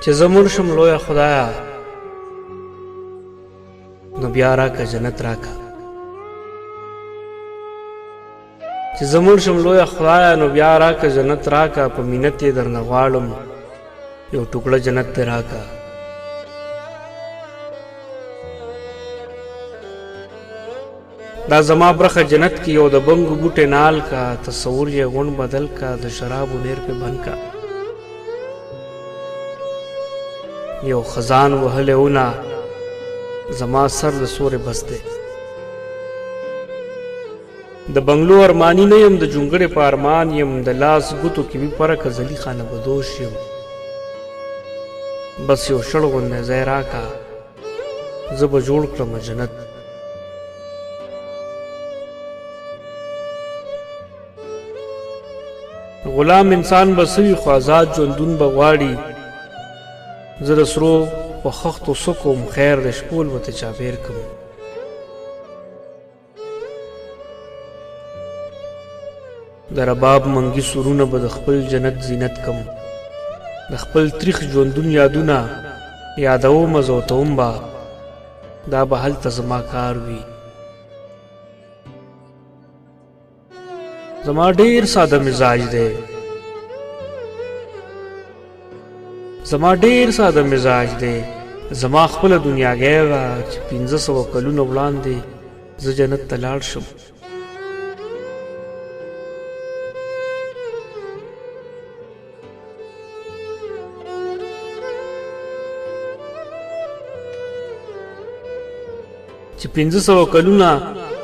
چې زمون شم لوی خدایا نو بیا راکه جنت راکه چې زمون شم لوی خدایا نو بیا راکه جنت راکه په مینت یې درنه غواړم یو ټوکړه جنت دې راکه دا زما برخه جنت کې یو د بنګو بوټې نال کا تصور یې غون بدل کا د شرابو نیر په بند کا یو خزان وهلې اونا زما سر د سورې بس دی د بنگلو ارمانی نه یم د جونګړې په ارمان یم د لاس ګوتو کې وي پرکه زلی خانه بدوش یم بس یو شړ غوندې ځای راکه زه به جوړ کړم جنت غلام انسان بسوي خو آزاد ژوندون به غواړي زه د سرو په خښتو سکوم خیر د شپول به ته چاپېر کړم د رباب منګي سرونه به د خپل جنت زینت کم د خپل تریخ ژوندون یادونه یادوم زوتوم به دا به هلته زما کار وي زما ډیر ساده مزاج دی زما خپل دنیاګۍ وه چې 1500 کلونه وړاندې زه جنت ته لاړ شم چې 1500 کلونه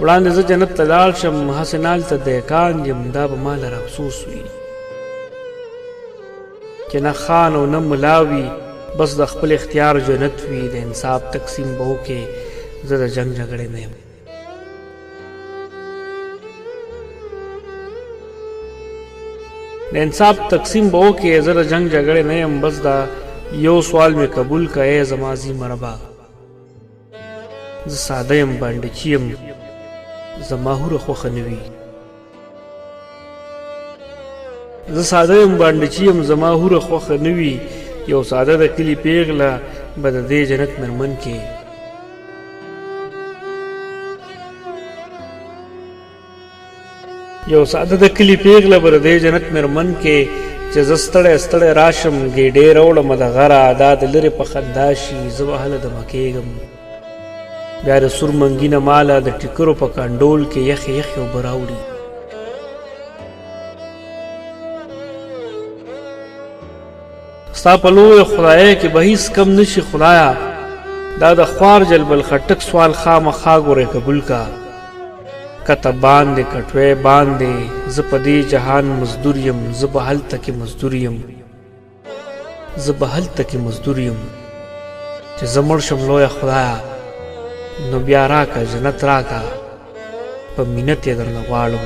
وړاندې زه جنت ته لاړ شم هسې نالته دیکان یم دا به ما لره افسوس وي چې نه خان او نه ملا وي بس د خپل اختیار جنت وي د انصاف تقسیم به وکې زه د جنګ جګړې نه یم د انصاف تقسیم به وکې زه د جنګ جګړې نه یم بس دا یو سوال مې قبول که ای زما زی مربا زه ساده یم بانډچي یم زما هوره خوښه نه وي یو ساده د کلي پیغله به د دې جنت مېرمن کې چې زه ستړی ستړی راشم ګېډې راوړمه د غره دا د لرې په خندا شي زه به هله دمه کېږم بیا د سور منګي نه ماله د ټیکرو په کنډول کې یخې یخې اوبه راوړي ستا په لویه خدایۍ کې به هیڅ کم نشي خدایا دا د خوار جلب الخټک سوال خامخا ګورې قبول کا کته باندې کټوی باندې زه په دې جهان مزدور یم زه به هلته کې مزدور یم چې زه مړ شم لویه خدایا نو بیا راکه جنت راکه په مینت یې درنه غواړم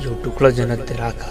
یو ټوکړه جنت دې راکه